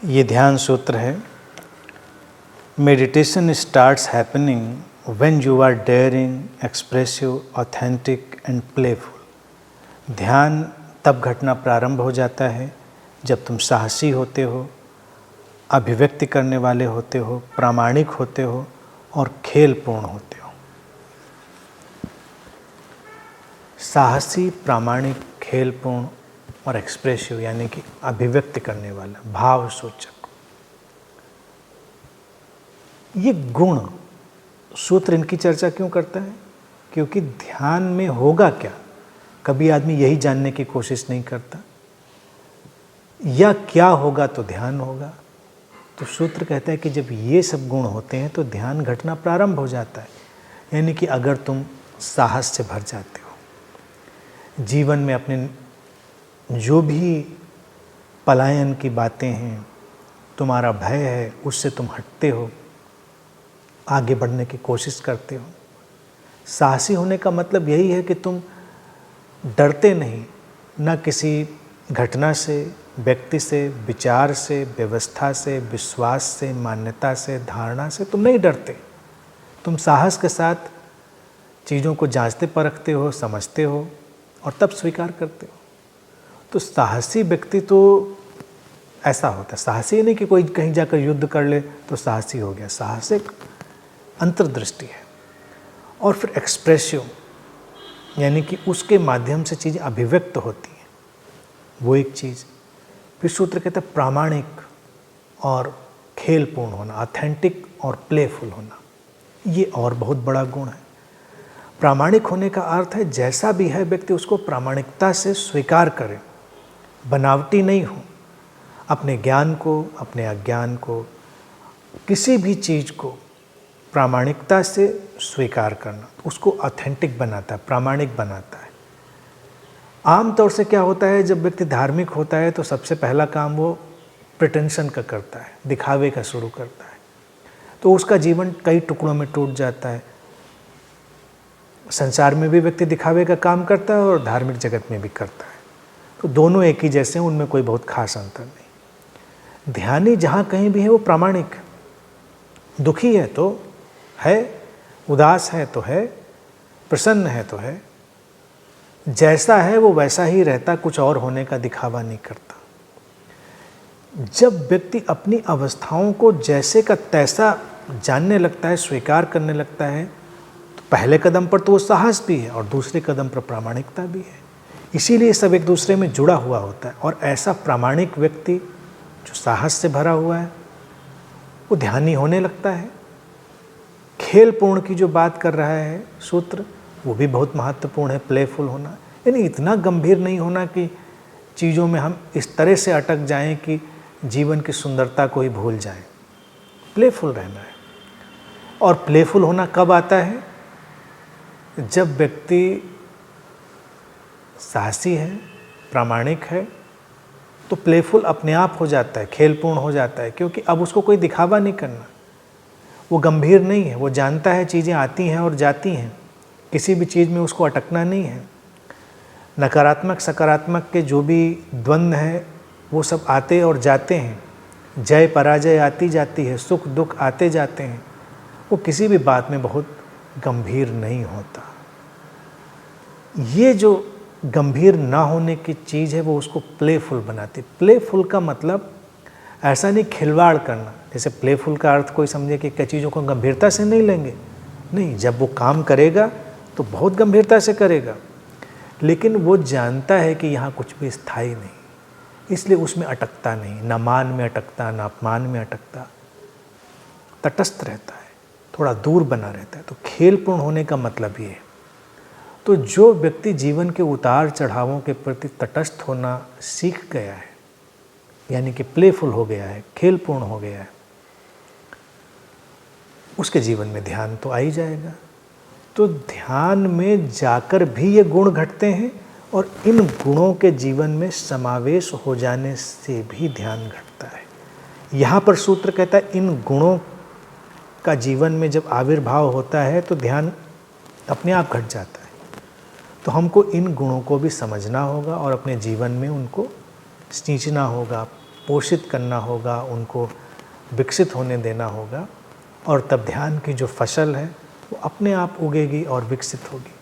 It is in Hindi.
ये ध्यान सूत्र है। Meditation starts happening when you are daring, expressive, authentic and playful. ध्यान तब घटना प्रारंभ हो जाता है जब तुम साहसी होते हो, अभिव्यक्ति करने वाले होते हो, प्रामाणिक होते हो और खेलपूर्ण होते हो। साहसी, प्रामाणिक, खेलपूर्ण और एक्सप्रेसिव यानी कि अभिव्यक्ति करने वाला, भाव सूचक। ये गुण सूत्र इनकी चर्चा क्यों करता है? क्योंकि ध्यान में होगा क्या, कभी आदमी यही जानने की कोशिश नहीं करता, या क्या होगा तो ध्यान होगा। तो सूत्र कहता है कि जब ये सब गुण होते हैं तो ध्यान घटना प्रारंभ हो जाता है। यानी कि अगर तुम साहस से भर जाते हो, जीवन में अपने जो भी पलायन की बातें हैं, तुम्हारा भय है, उससे तुम हटते हो, आगे बढ़ने की कोशिश करते हो। साहसी होने का मतलब यही है कि तुम डरते नहीं, न किसी घटना से, व्यक्ति से, विचार से, व्यवस्था से, विश्वास से, मान्यता से, धारणा से तुम नहीं डरते। तुम साहस के साथ चीज़ों को जांचते परखते हो, समझते हो और तब स्वीकार करते हो। तो साहसी व्यक्ति तो ऐसा होता है। साहसी नहीं कि कोई कहीं जाकर युद्ध कर ले तो साहसी हो गया। साहस एक अंतर्दृष्टि है। और फिर एक्सप्रेसिव यानी कि उसके माध्यम से चीज़ें अभिव्यक्त होती हैं, वो एक चीज़। फिर सूत्र कहता है प्रामाणिक और खेलपूर्ण होना, ऑथेंटिक और प्लेफुल होना। ये और बहुत बड़ा गुण है। प्रामाणिक होने का अर्थ है जैसा भी है व्यक्ति उसको प्रामाणिकता से स्वीकार करे, बनावटी नहीं हो। अपने ज्ञान को, अपने अज्ञान को, किसी भी चीज़ को प्रामाणिकता से स्वीकार करना उसको ऑथेंटिक बनाता है, प्रामाणिक बनाता है। आमतौर से क्या होता है, जब व्यक्ति धार्मिक होता है तो सबसे पहला काम वो प्रिटेंशन का करता है, दिखावे का शुरू करता है। तो उसका जीवन कई टुकड़ों में टूट जाता है। संसार में भी व्यक्ति दिखावे का काम करता है और धार्मिक जगत में भी करता है। तो दोनों एक ही जैसे हैं, उनमें कोई बहुत खास अंतर नहीं। ध्यानी जहाँ कहीं भी है वो प्रामाणिक। दुखी है तो है, उदास है तो है, प्रसन्न है तो है, जैसा है वो वैसा ही रहता, कुछ और होने का दिखावा नहीं करता। जब व्यक्ति अपनी अवस्थाओं को जैसे का तैसा जानने लगता है, स्वीकार करने लगता है, तो पहले कदम पर तो वो साहस भी है और दूसरे कदम पर प्रामाणिकता भी है। इसीलिए सब एक दूसरे में जुड़ा हुआ होता है। और ऐसा प्रामाणिक व्यक्ति जो साहस से भरा हुआ है वो ध्यानी होने लगता है। खेलपूर्ण की जो बात कर रहा है सूत्र, वो भी बहुत महत्वपूर्ण है। प्लेफुल होना यानी इतना गंभीर नहीं होना कि चीज़ों में हम इस तरह से अटक जाएं कि जीवन की सुंदरता को ही भूल जाएं। प्लेफुल रहना है। और प्लेफुल होना कब आता है? जब व्यक्ति साहसी है, प्रामाणिक है, तो प्लेफुल अपने आप हो जाता है, खेलपूर्ण हो जाता है। क्योंकि अब उसको कोई दिखावा नहीं करना, वो गंभीर नहीं है। वो जानता है चीज़ें आती हैं और जाती हैं, किसी भी चीज़ में उसको अटकना नहीं है। नकारात्मक सकारात्मक के जो भी द्वंद्व हैं वो सब आते और जाते हैं। जय पराजय आती जाती है, सुख दुख आते जाते हैं। वो किसी भी बात में बहुत गंभीर नहीं होता। ये जो गंभीर ना होने की चीज़ है वो उसको प्लेफुल बनाती। प्लेफुल का मतलब ऐसा नहीं खिलवाड़ करना। जैसे प्लेफुल का अर्थ कोई समझे कि क्या चीज़ों को गंभीरता से नहीं लेंगे, नहीं। जब वो काम करेगा तो बहुत गंभीरता से करेगा, लेकिन वो जानता है कि यहाँ कुछ भी स्थायी नहीं, इसलिए उसमें अटकता नहीं। न मान में अटकता, न अपमान में अटकता, तटस्थ रहता है, थोड़ा दूर बना रहता है। तो खेलपूर्ण होने का मतलब ये है। तो जो व्यक्ति जीवन के उतार चढ़ावों के प्रति तटस्थ होना सीख गया है, यानी कि प्लेफुल हो गया है, खेलपूर्ण हो गया है, उसके जीवन में ध्यान तो आ ही जाएगा। तो ध्यान में जाकर भी ये गुण घटते हैं और इन गुणों के जीवन में समावेश हो जाने से भी ध्यान घटता है। यहाँ पर सूत्र कहता है इन गुणों का जीवन में जब आविर्भाव होता है तो ध्यान अपने आप घट जाता है। तो हमको इन गुणों को भी समझना होगा और अपने जीवन में उनको सींचना होगा, पोषित करना होगा, उनको विकसित होने देना होगा, और तब ध्यान की जो फसल है वो अपने आप उगेगी और विकसित होगी।